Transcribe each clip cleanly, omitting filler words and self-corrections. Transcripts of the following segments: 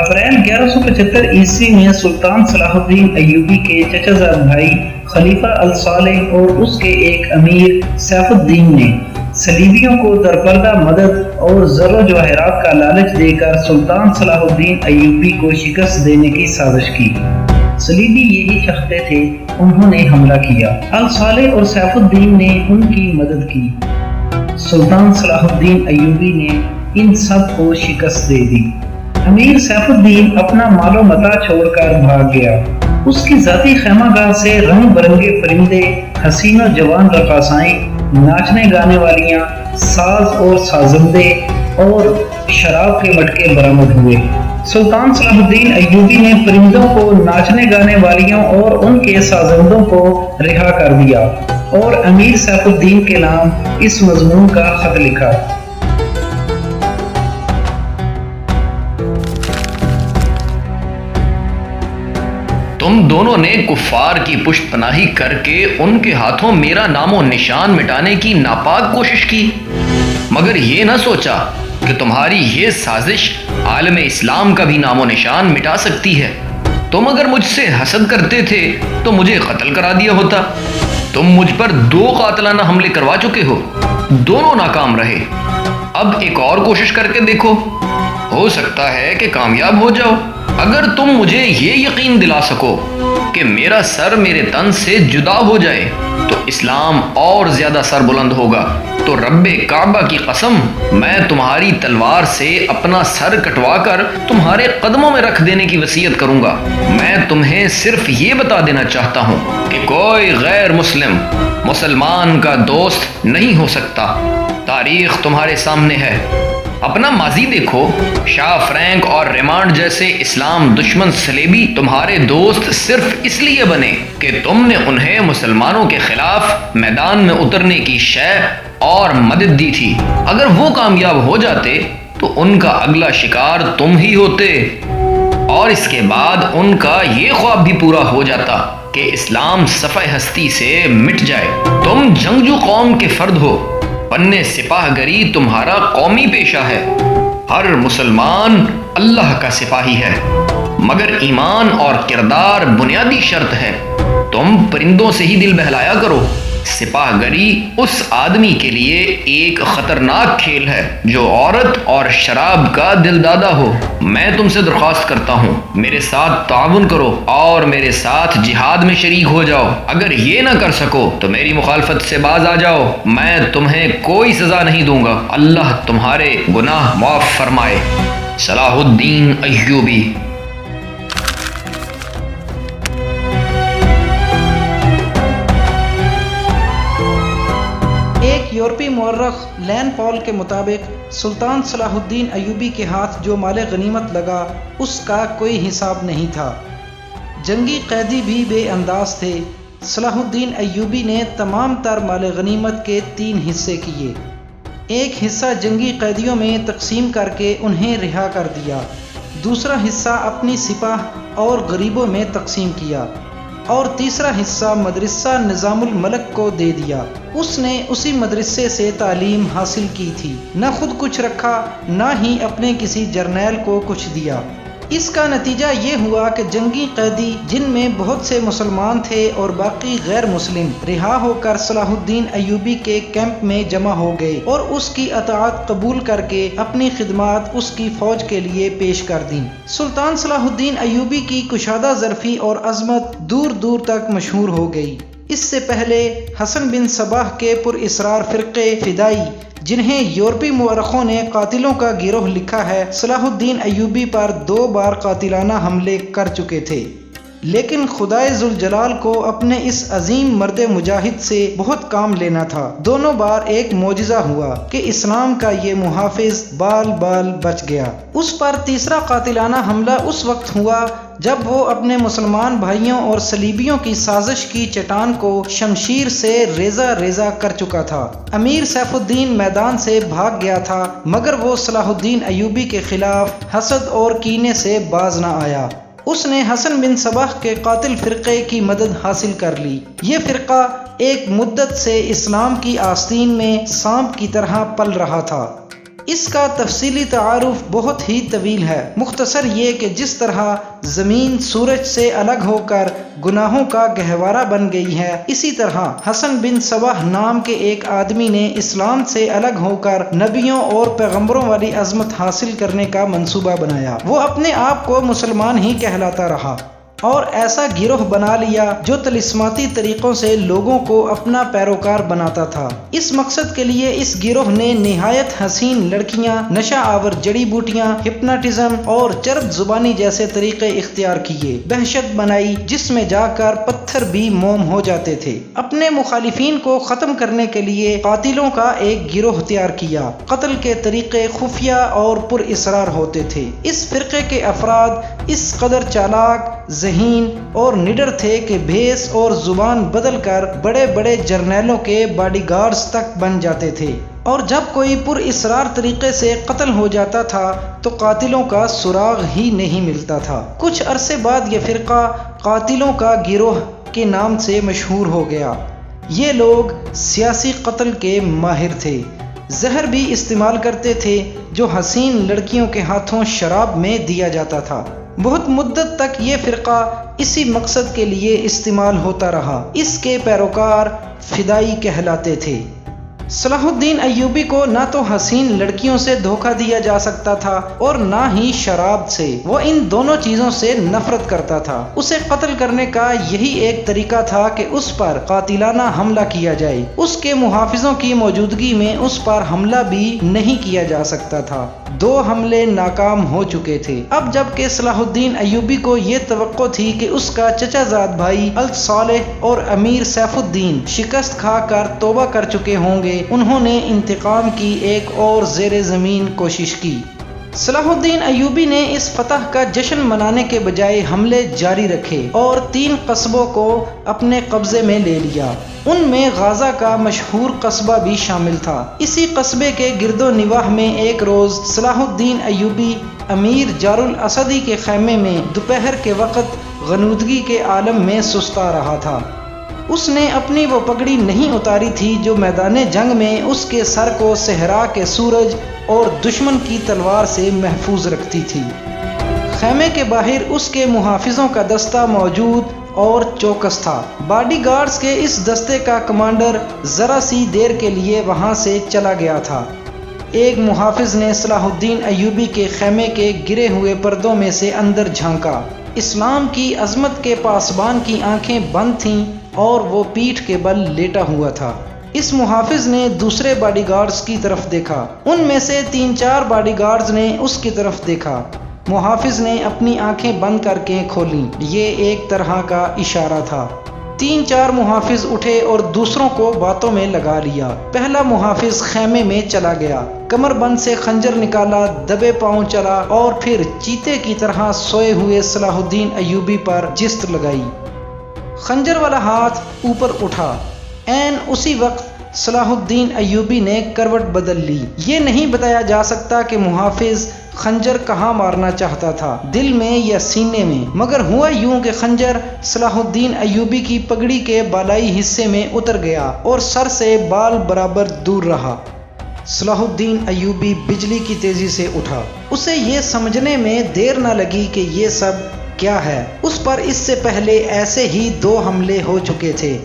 April 1175 عیسوی میں سلطان صلاح الدین ایوبی کے چچا زاد بھائی خلیفہ الصالح اور اس کے ایک امیر سیف الدین نے صلیبیوں کو درپردہ مدد اور زر و جواہرات کا لالچ دے کر سلطان صلاح الدین ایوبی کو شکست دینے کی سازش کی۔ صلیبی یہی چاہتے تھے، انہوں نے حملہ کیا۔ الصالح اور سیف الدین نے ان کی مدد کی۔ سلطان صلاح الدین ایوبی نے ان سب کو شکست دے دی۔ امیر سیف الدین اپنا مال و متاع چھوڑ کر بھاگ گیا۔ اس کی ذاتی خیمہ گاہ سے رنگ برنگے پرندے، حسین و جوان رقاصائیں، ناچنے گانے والیاں، ساز اور سازندے اور شراب کے مٹکے برآمد ہوئے۔ سلطان صلاح الدین ایوبی نے پرندوں کو، ناچنے گانے والیوں اور ان کے سازندوں کو رہا کر دیا اور امیر سیف الدین کے نام اس مضمون کا خط لکھا۔ تم دونوں نے کفار کی پشت پناہی کر کے ان کے ہاتھوں میرا نام و نشان مٹانے کی ناپاک کوشش کی، مگر یہ نہ سوچا کہ تمہاری یہ سازش عالم اسلام کا بھی نام و نشان مٹا سکتی ہے۔ تم اگر مجھ سے حسد کرتے تھے تو مجھے قتل کرا دیا ہوتا۔ تم مجھ پر 2 قاتلانہ حملے کروا چکے ہو، دونوں ناکام رہے۔ اب ایک اور کوشش کر کے دیکھو، ہو سکتا ہے کہ کامیاب ہو جاؤ۔ اگر تم مجھے یہ یقین دلا سکو کہ میرا سر میرے تن سے جدا ہو جائے تو اسلام اور زیادہ سر بلند ہوگا، تو رب کعبہ کی قسم، میں تمہاری تلوار سے اپنا سر کٹوا کر تمہارے قدموں میں رکھ دینے کی وصیت کروں گا۔ میں تمہیں صرف یہ بتا دینا چاہتا ہوں کہ کوئی غیر مسلمان کا دوست نہیں ہو سکتا۔ تاریخ تمہارے سامنے ہے، اپنا ماضی دیکھو۔ شاہ فرینک اور ریمانڈ جیسے اسلام دشمن صلیبی تمہارے دوست صرف اس لیے بنے کہ تم نے انہیں مسلمانوں کے خلاف میدان میں اترنے کی شے اور مدد دی تھی۔ اگر وہ کامیاب ہو جاتے تو ان کا اگلا شکار تم ہی ہوتے، اور اس کے بعد ان کا یہ خواب بھی پورا ہو جاتا کہ اسلام صفحہ ہستی سے مٹ جائے۔ تم جنگجو قوم کے فرد ہو، بننے سپاہ گری تمہارا قومی پیشہ ہے۔ ہر مسلمان اللہ کا سپاہی ہے، مگر ایمان اور کردار بنیادی شرط ہے۔ تم پرندوں سے ہی دل بہلایا کرو۔ سپاہ گری اس آدمی کے لیے ایک خطرناک کھیل ہے جو عورت اور شراب کا دل دادا ہو۔ میں تم سے درخواست کرتا ہوں، میرے ساتھ تعاون کرو اور میرے ساتھ جہاد میں شریک ہو جاؤ۔ اگر یہ نہ کر سکو تو میری مخالفت سے باز آ جاؤ، میں تمہیں کوئی سزا نہیں دوں گا۔ اللہ تمہارے گناہ معاف فرمائے۔ صلاح الدین ایوبی۔ یورپی مورخ لین پال کے مطابق سلطان صلاح الدین ایوبی کے ہاتھ جو مال غنیمت لگا اس کا کوئی حساب نہیں تھا۔ جنگی قیدی بھی بے انداز تھے۔ صلاح الدین ایوبی نے تمام تر مال غنیمت کے 3 حصے کیے۔ ایک حصہ جنگی قیدیوں میں تقسیم کر کے انہیں رہا کر دیا، دوسرا حصہ اپنی سپاہ اور غریبوں میں تقسیم کیا، اور تیسرا حصہ مدرسہ نظام الملک کو دے دیا۔ اس نے اسی مدرسے سے تعلیم حاصل کی تھی، نہ خود کچھ رکھا نہ ہی اپنے کسی جرنیل کو کچھ دیا۔ اس کا نتیجہ یہ ہوا کہ جنگی قیدی جن میں بہت سے مسلمان تھے اور باقی غیر مسلم رہا ہو کر صلاح الدین ایوبی کے کیمپ میں جمع ہو گئے اور اس کی اطاعت قبول کر کے اپنی خدمات اس کی فوج کے لیے پیش کر دیں۔ سلطان صلاح الدین ایوبی کی کشادہ ظرفی اور عظمت دور دور تک مشہور ہو گئی۔ اس سے پہلے حسن بن صباح کے پر اسرار فرقے فدائی، جنہیں یورپی مورخوں نے قاتلوں کا گروہ لکھا ہے، صلاح الدین ایوبی پر 2 بار قاتلانہ حملے کر چکے تھے، لیکن خدائے ذوالجلال کو اپنے اس عظیم مرد مجاہد سے بہت کام لینا تھا۔ دونوں بار ایک معجزہ ہوا کہ اسلام کا یہ محافظ بال بال بچ گیا۔ اس پر تیسرا قاتلانہ حملہ اس وقت ہوا جب وہ اپنے مسلمان بھائیوں اور صلیبیوں کی سازش کی چٹان کو شمشیر سے ریزہ ریزہ کر چکا تھا۔ امیر سیف الدین میدان سے بھاگ گیا تھا، مگر وہ صلاح الدین ایوبی کے خلاف حسد اور کینے سے باز نہ آیا۔ اس نے حسن بن صباح کے قاتل فرقے کی مدد حاصل کر لی۔ یہ فرقہ ایک مدت سے اسلام کی آستین میں سانپ کی طرح پل رہا تھا۔ اس کا تفصیلی تعارف بہت ہی طویل ہے، مختصر یہ کہ جس طرح زمین سورج سے الگ ہو کر گناہوں کا گہوارہ بن گئی ہے، اسی طرح حسن بن صباح نام کے ایک آدمی نے اسلام سے الگ ہو کر نبیوں اور پیغمبروں والی عظمت حاصل کرنے کا منصوبہ بنایا۔ وہ اپنے آپ کو مسلمان ہی کہلاتا رہا اور ایسا گروہ بنا لیا جو طلسماتی طریقوں سے لوگوں کو اپنا پیروکار بناتا تھا۔ اس مقصد کے لیے اس گروہ نے نہایت حسین لڑکیاں، نشہ آور جڑی بوٹیاں، ہپناٹزم اور چرب زبانی جیسے طریقے اختیار کیے، دہشت بنائی جس میں جا کر پتھر بھی موم ہو جاتے تھے۔ اپنے مخالفین کو ختم کرنے کے لیے قاتلوں کا ایک گروہ تیار کیا۔ قتل کے طریقے خفیہ اور پر اسرار ہوتے تھے۔ اس فرقے کے افراد اس قدر چالاک، ذہین اور نڈر تھے کہ بھیس اور زبان بدل کر بڑے بڑے جرنیلوں کے باڈی گارڈز تک بن جاتے تھے، اور جب کوئی پر اسرار طریقے سے قتل ہو جاتا تھا تو قاتلوں کا سراغ ہی نہیں ملتا تھا۔ کچھ عرصے بعد یہ فرقہ قاتلوں کا گروہ کے نام سے مشہور ہو گیا۔ یہ لوگ سیاسی قتل کے ماہر تھے، زہر بھی استعمال کرتے تھے جو حسین لڑکیوں کے ہاتھوں شراب میں دیا جاتا تھا۔ بہت مدت تک یہ فرقہ اسی مقصد کے لیے استعمال ہوتا رہا۔ اس کے پیروکار فدائی کہلاتے تھے۔ صلاح الدین ایوبی کو نہ تو حسین لڑکیوں سے دھوکہ دیا جا سکتا تھا اور نہ ہی شراب سے۔ وہ ان دونوں چیزوں سے نفرت کرتا تھا۔ اسے قتل کرنے کا یہی ایک طریقہ تھا کہ اس پر قاتلانہ حملہ کیا جائے۔ اس کے محافظوں کی موجودگی میں اس پر حملہ بھی نہیں کیا جا سکتا تھا۔ 2 حملے ناکام ہو چکے تھے۔ اب جب کہ صلاح الدین ایوبی کو یہ توقع تھی کہ اس کا چچا زاد بھائی الصالح اور امیر سیف الدین شکست کھا کر توبہ کر چکے ہوں گے، انہوں نے انتقام کی ایک اور زیر زمین کوشش کی۔ صلاح الدین ایوبی نے اس فتح کا جشن منانے کے بجائے حملے جاری رکھے اور 3 قصبوں کو اپنے قبضے میں لے لیا۔ ان میں غازہ کا مشہور قصبہ بھی شامل تھا۔ اسی قصبے کے گرد و نواح میں ایک روز صلاح الدین ایوبی امیر جار الاسدی کے خیمے میں دوپہر کے وقت غنودگی کے عالم میں سستا رہا تھا۔ اس نے اپنی وہ پگڑی نہیں اتاری تھی جو میدان جنگ میں اس کے سر کو صحرا کے سورج اور دشمن کی تلوار سے محفوظ رکھتی تھی۔ خیمے کے باہر اس کے محافظوں کا دستہ موجود اور چوکس تھا۔ باڈی گارڈز کے اس دستے کا کمانڈر ذرا سی دیر کے لیے وہاں سے چلا گیا تھا۔ ایک محافظ نے صلاح الدین ایوبی کے خیمے کے گرے ہوئے پردوں میں سے اندر جھانکا۔ اسلام کی عظمت کے پاسبان کی آنکھیں بند تھیں اور وہ پیٹھ کے بل لیٹا ہوا تھا۔ اس محافظ نے دوسرے باڈی گارڈز کی طرف دیکھا۔ ان میں سے 3-4 باڈی گارڈز نے اس کی طرف دیکھا۔ محافظ نے اپنی آنکھیں بند کر کے کھولیں۔ یہ ایک طرح کا اشارہ تھا۔ 3-4 محافظ اٹھے اور دوسروں کو باتوں میں لگا لیا۔ پہلا محافظ خیمے میں چلا گیا، کمر بند سے خنجر نکالا، دبے پاؤں چلا اور پھر چیتے کی طرح سوئے ہوئے صلاح الدین ایوبی پر جست لگائی۔ خنجر والا ہاتھ اوپر اٹھا۔ عین اسی وقت صلاح الدین ایوبی نے کروٹ بدل لی۔ یہ نہیں بتایا جا سکتا کہ محافظ خنجر کہاں مارنا چاہتا تھا، دل میں یا سینے میں، مگر ہوا یوں کہ خنجر صلاح الدین ایوبی کی پگڑی کے بالائی حصے میں اتر گیا اور سر سے بال برابر دور رہا۔ صلاح الدین ایوبی بجلی کی تیزی سے اٹھا۔ اسے یہ سمجھنے میں دیر نہ لگی کہ یہ سب کیا ہے۔ اس پر اس سے پہلے ایسے ہی 2 حملے ہو چکے تھے۔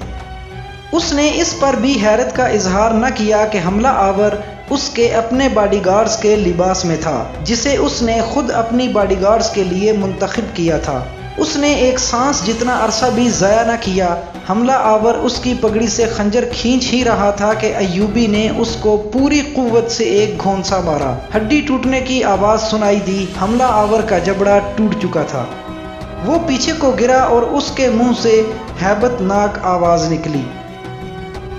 اس نے اس پر بھی حیرت کا اظہار نہ کیا کہ حملہ آور اس کے اپنے باڈی گارڈز کے لباس میں تھا، جسے اس نے خود اپنی باڈی گارڈز کے لیے منتخب کیا تھا۔ اس نے ایک سانس جتنا عرصہ بھی ضائع نہ کیا۔ حملہ آور اس کی پگڑی سے خنجر کھینچ ہی رہا تھا کہ ایوبی نے اس کو پوری قوت سے ایک گھونسا مارا۔ ہڈی ٹوٹنے کی آواز سنائی دی۔ حملہ آور کا جبڑا ٹوٹ چکا تھا۔ وہ پیچھے کو گرا اور اس کے منہ سے ہیبت ناک آواز نکلی۔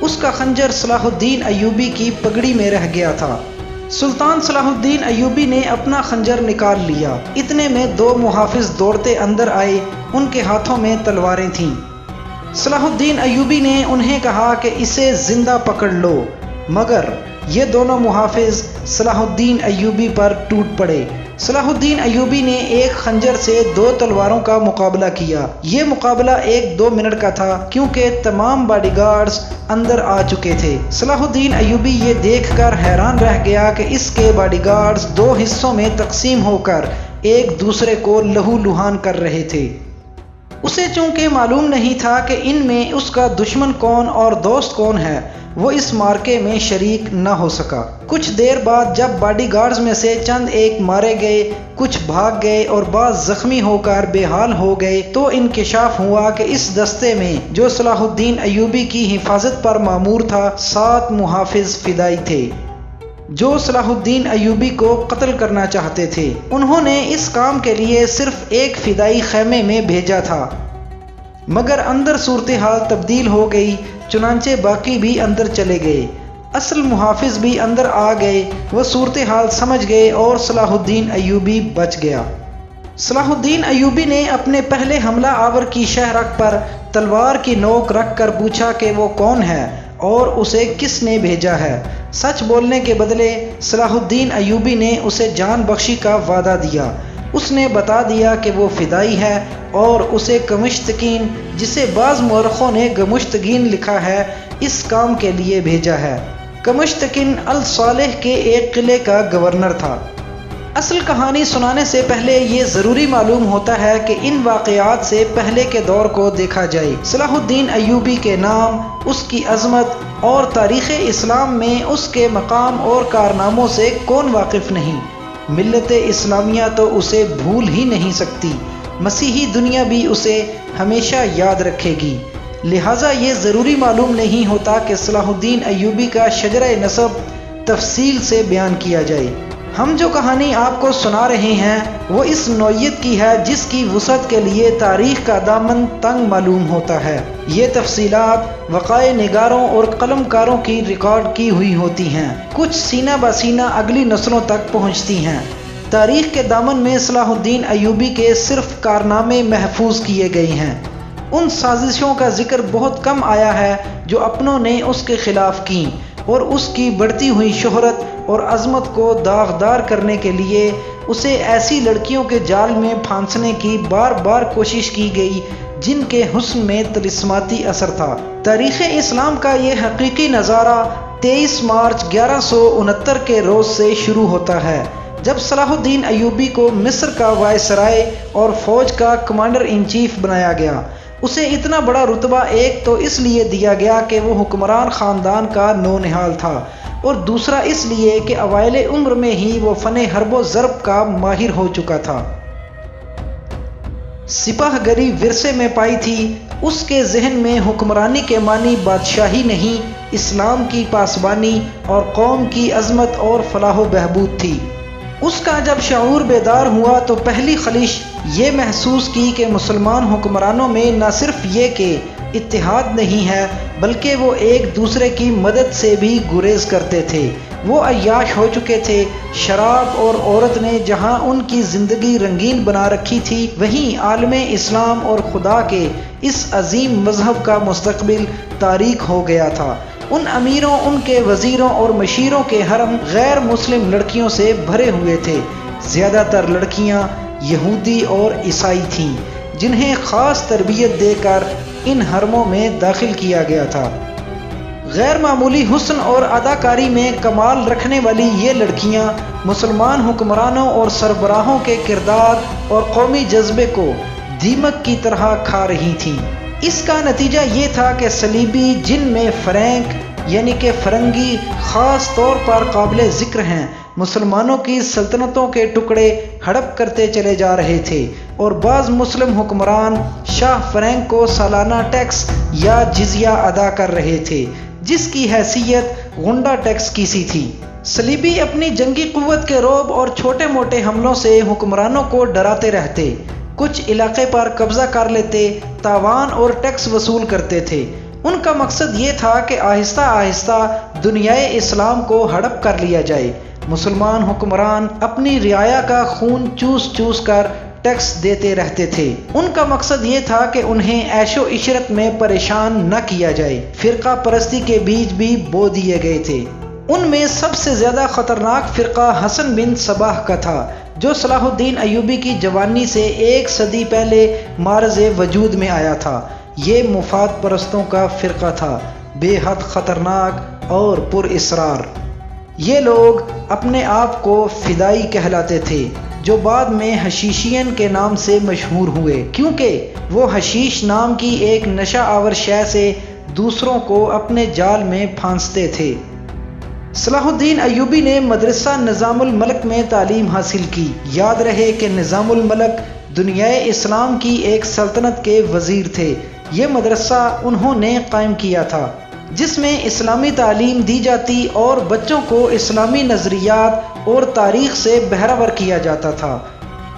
اس کا خنجر صلاح الدین ایوبی کی پگڑی میں رہ گیا تھا۔ سلطان صلاح الدین ایوبی نے اپنا خنجر نکال لیا۔ اتنے میں 2 محافظ دوڑتے اندر آئے، ان کے ہاتھوں میں تلواریں تھیں۔ صلاح الدین ایوبی نے انہیں کہا کہ اسے زندہ پکڑ لو، مگر یہ دونوں محافظ صلاح الدین ایوبی پر ٹوٹ پڑے۔ صلاح الدین ایوبی نے ایک خنجر سے 2 تلواروں کا مقابلہ کیا۔ یہ مقابلہ 1-2 منٹ کا تھا کیونکہ تمام باڈی گارڈز اندر آ چکے تھے۔ صلاح الدین ایوبی یہ دیکھ کر حیران رہ گیا کہ اس کے باڈی گارڈز 2 حصوں میں تقسیم ہو کر ایک دوسرے کو لہو لہان کر رہے تھے۔ اسے چونکہ معلوم نہیں تھا کہ ان میں اس کا دشمن کون اور دوست کون ہے، وہ اس مارکے میں شریک نہ ہو سکا۔ کچھ دیر بعد جب باڈی گارڈز میں سے چند ایک مارے گئے، کچھ بھاگ گئے اور بعض زخمی ہو کر بے حال ہو گئے تو انکشاف ہوا کہ اس دستے میں جو صلاح الدین ایوبی کی حفاظت پر مامور تھا 7 محافظ فدائی تھے جو صلاح الدین ایوبی کو قتل کرنا چاہتے تھے۔ انہوں نے اس کام کے لیے صرف ایک فدائی خیمے میں بھیجا تھا، مگر اندر صورتحال تبدیل ہو گئی، چنانچہ باقی بھی اندر چلے گئے۔ اصل محافظ بھی اندر آ گئے، وہ صورتحال سمجھ گئے اور صلاح الدین ایوبی بچ گیا۔ صلاح الدین ایوبی نے اپنے پہلے حملہ آور کی شہرک پر تلوار کی نوک رکھ کر پوچھا کہ وہ کون ہے اور اسے کس نے بھیجا ہے۔ سچ بولنے کے بدلے صلاح الدین ایوبی نے اسے جان بخشی کا وعدہ دیا۔ اس نے بتا دیا کہ وہ فدائی ہے اور اسے کمشتکین، جسے بعض مورخوں نے گمشتگین لکھا ہے، اس کام کے لیے بھیجا ہے۔ کمشتکین الصالح کے ایک قلعے کا گورنر تھا۔ اصل کہانی سنانے سے پہلے یہ ضروری معلوم ہوتا ہے کہ ان واقعات سے پہلے کے دور کو دیکھا جائے۔ صلاح الدین ایوبی کے نام، اس کی عظمت اور تاریخ اسلام میں اس کے مقام اور کارناموں سے کون واقف نہیں؟ ملت اسلامیہ تو اسے بھول ہی نہیں سکتی، مسیحی دنیا بھی اسے ہمیشہ یاد رکھے گی۔ لہٰذا یہ ضروری معلوم نہیں ہوتا کہ صلاح الدین ایوبی کا شجرہ نسب تفصیل سے بیان کیا جائے۔ ہم جو کہانی آپ کو سنا رہے ہیں وہ اس نوعیت کی ہے جس کی وسعت کے لیے تاریخ کا دامن تنگ معلوم ہوتا ہے۔ یہ تفصیلات وقائع نگاروں اور قلم کاروں کی ریکارڈ کی ہوئی ہوتی ہیں، کچھ سینہ بہ سینہ اگلی نسلوں تک پہنچتی ہیں۔ تاریخ کے دامن میں صلاح الدین ایوبی کے صرف کارنامے محفوظ کیے گئے ہیں۔ ان سازشوں کا ذکر بہت کم آیا ہے جو اپنوں نے اس کے خلاف کی، اور اس کی بڑھتی ہوئی شہرت اور عظمت کو داغدار کرنے کے لیے اسے ایسی لڑکیوں کے جال میں پھانسنے کی بار بار کوشش کی گئی جن کے حسن میں طلسماتی اثر تھا۔ تاریخ اسلام کا یہ حقیقی نظارہ 23 مارچ 1169 کے روز سے شروع ہوتا ہے جب صلاح الدین ایوبی کو مصر کا وائسرائے اور فوج کا کمانڈر ان چیف بنایا گیا۔ اسے اتنا بڑا رتبہ ایک تو اس لیے دیا گیا کہ وہ حکمران خاندان کا نونہال تھا، اور دوسرا اس لیے کہ اوائل عمر میں ہی وہ فن حرب و ضرب کا ماہر ہو چکا تھا۔ سپاہ گری ورثے میں پائی تھی، اس کے ذہن میں حکمرانی کے معنی بادشاہی نہیں، اسلام کی پاسبانی اور قوم کی عظمت اور فلاح و بہبود تھی۔ اس کا جب شعور بیدار ہوا تو پہلی خلش یہ محسوس کی کہ مسلمان حکمرانوں میں نہ صرف یہ کہ اتحاد نہیں ہے بلکہ وہ ایک دوسرے کی مدد سے بھی گریز کرتے تھے۔ وہ عیاش ہو چکے تھے، شراب اور عورت نے جہاں ان کی زندگی رنگین بنا رکھی تھی وہیں عالم اسلام اور خدا کے اس عظیم مذہب کا مستقبل تاریک ہو گیا تھا۔ ان امیروں، ان کے وزیروں اور مشیروں کے حرم غیر مسلم لڑکیوں سے بھرے ہوئے تھے۔ زیادہ تر لڑکیاں یہودی اور عیسائی تھیں جنہیں خاص تربیت دے کر ان حرموں میں داخل کیا گیا تھا۔ غیر معمولی حسن اور اداکاری میں کمال رکھنے والی یہ لڑکیاں مسلمان حکمرانوں اور سربراہوں کے کردار اور قومی جذبے کو دیمک کی طرح کھا رہی تھیں۔ اس کا نتیجہ یہ تھا کہ صلیبی، جن میں فرینک یعنی کہ فرنگی خاص طور پر قابل ذکر ہیں، مسلمانوں کی سلطنتوں کے ٹکڑے ہڑپ کرتے چلے جا رہے تھے، اور بعض مسلم حکمران شاہ فرینک کو سالانہ ٹیکس یا جزیہ ادا کر رہے تھے جس کی حیثیت غنڈہ ٹیکس کی سی تھی۔ صلیبی اپنی جنگی قوت کے رعب اور چھوٹے موٹے حملوں سے حکمرانوں کو ڈراتے رہتے، کچھ علاقے پر قبضہ کر لیتے، تاوان اور ٹیکس وصول کرتے تھے۔ ان کا مقصد یہ تھا کہ آہستہ آہستہ دنیائے اسلام کو ہڑپ کر لیا جائے۔ مسلمان حکمران اپنی رعایا کا خون چوس چوس کر ٹیکس دیتے رہتے تھے۔ ان کا مقصد یہ تھا کہ انہیں عیش و عشرت میں پریشان نہ کیا جائے۔ فرقہ پرستی کے بیج بھی بو دیے گئے تھے۔ ان میں سب سے زیادہ خطرناک فرقہ حسن بن صباح کا تھا، جو صلاح الدین ایوبی کی جوانی سے 1 صدی پہلے معرض وجود میں آیا تھا۔ یہ مفاد پرستوں کا فرقہ تھا، بے حد خطرناک اور پر اسرار۔ یہ لوگ اپنے آپ کو فدائی کہلاتے تھے، جو بعد میں حشیشین کے نام سے مشہور ہوئے، کیونکہ وہ حشیش نام کی ایک نشہ آور شے سے دوسروں کو اپنے جال میں پھانستے تھے۔ صلاح الدین ایوبی نے مدرسہ نظام الملک میں تعلیم حاصل کی۔ یاد رہے کہ نظام الملک دنیائے اسلام کی ایک سلطنت کے وزیر تھے۔ یہ مدرسہ انہوں نے قائم کیا تھا، جس میں اسلامی تعلیم دی جاتی اور بچوں کو اسلامی نظریات اور تاریخ سے بہرہ کیا جاتا تھا۔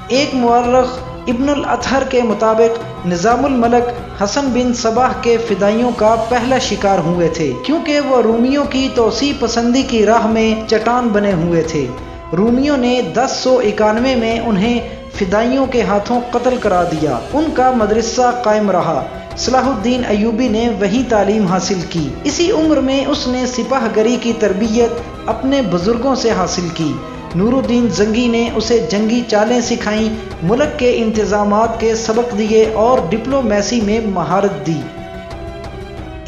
ایک مورخ ابن الاطہر کے مطابق نظام الملک حسن بن صباح کے فدائیوں کا پہلا شکار ہوئے تھے، کیونکہ وہ رومیوں کی توسیع پسندی کی راہ میں چٹان بنے ہوئے تھے۔ رومیوں نے 1091 میں انہیں فدائیوں کے ہاتھوں قتل کرا دیا۔ ان کا مدرسہ قائم رہا۔ صلاح الدین ایوبی نے وہیں تعلیم حاصل کی۔ اسی عمر میں اس نے سپاہ گری کی تربیت اپنے بزرگوں سے حاصل کی۔ نور الدین زنگی نے اسے جنگی چالیں سکھائیں، ملک کے انتظامات کے سبق دیے اور ڈپلومیسی میں مہارت دی۔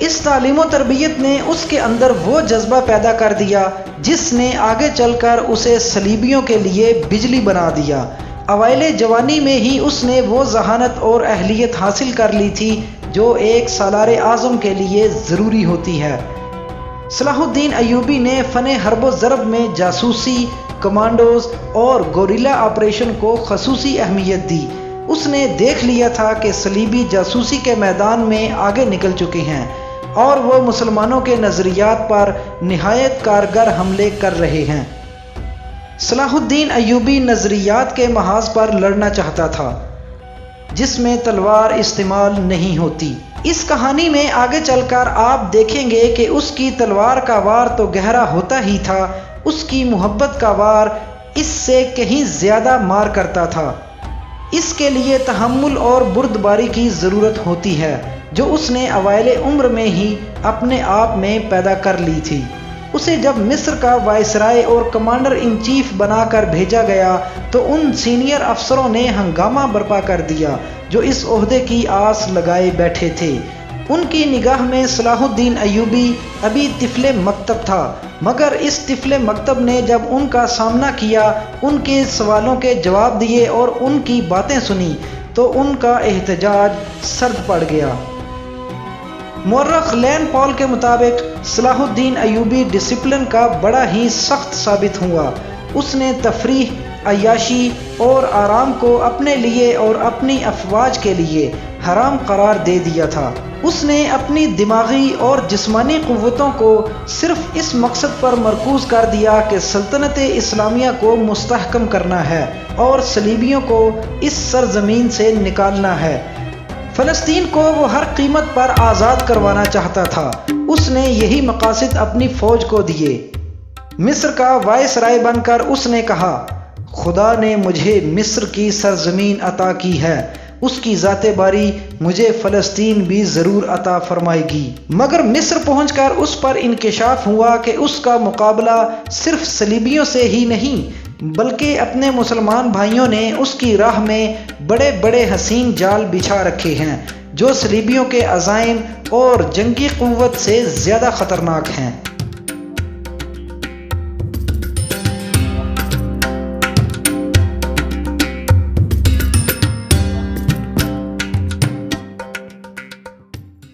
اس تعلیم و تربیت نے اس کے اندر وہ جذبہ پیدا کر دیا جس نے آگے چل کر اسے صلیبیوں کے لیے بجلی بنا دیا۔ اوائل جوانی میں ہی اس نے وہ ذہانت اور اہلیت حاصل کر لی تھی جو ایک سالار اعظم کے لیے ضروری ہوتی ہے۔ صلاح الدین ایوبی نے فن حرب و ضرب میں جاسوسی، کمانڈوز اور گوریلا آپریشن کو خصوصی اہمیت دی۔ اس نے دیکھ لیا تھا کہ صلیبی جاسوسی کے میدان میں آگے نکل چکے ہیں اور وہ مسلمانوں کے نظریات پر نہایت کارگر حملے کر رہے ہیں۔ صلاح الدین ایوبی نظریات کے محاذ پر لڑنا چاہتا تھا، جس میں تلوار استعمال نہیں ہوتی۔ اس کہانی میں آگے چل کر آپ دیکھیں گے کہ اس کی تلوار کا وار تو گہرا ہوتا ہی تھا، اس کی محبت کا وار اس سے کہیں زیادہ مار کرتا تھا۔ اس کے لیے تحمل اور بردباری کی ضرورت ہوتی ہے، جو اس نے اوائل عمر میں ہی اپنے آپ میں پیدا کر لی تھی۔ اسے جب مصر کا وائسرائے اور کمانڈر ان چیف بنا کر بھیجا گیا تو ان سینئر افسروں نے ہنگامہ برپا کر دیا جو اس عہدے کی آس لگائے بیٹھے تھے۔ ان کی نگاہ میں صلاح الدین ایوبی ابھی طفل مکتب تھا، مگر اس طفل مکتب نے جب ان کا سامنا کیا، ان کے سوالوں کے جواب دیے اور ان کی باتیں سنی تو ان کا احتجاج سرد پڑ گیا۔ مورخ لین پال کے مطابق صلاح الدین ایوبی ڈسپلن کا بڑا ہی سخت ثابت ہوا۔ اس نے تفریح، عیاشی اور آرام کو اپنے لیے اور اپنی افواج کے لیے حرام قرار دے دیا تھا۔ اس نے اپنی دماغی اور جسمانی قوتوں کو صرف اس مقصد پر مرکوز کر دیا کہ سلطنت اسلامیہ کو مستحکم کرنا ہے اور صلیبیوں کو اس سرزمین سے نکالنا ہے۔ فلسطین کو وہ ہر قیمت پر آزاد کروانا چاہتا تھا۔ اس نے یہی مقاصد اپنی فوج کو دیے۔ مصر کا وائسرائے بن کر اس نے کہا، خدا نے مجھے مصر کی سرزمین عطا کی ہے، اس کی ذات باری مجھے فلسطین بھی ضرور عطا فرمائے گی۔ مگر مصر پہنچ کر اس پر انکشاف ہوا کہ اس کا مقابلہ صرف صلیبیوں سے ہی نہیں بلکہ اپنے مسلمان بھائیوں نے اس کی راہ میں بڑے بڑے حسین جال بچھا رکھے ہیں جو صلیبیوں کے عزائم اور جنگی قوت سے زیادہ خطرناک ہیں۔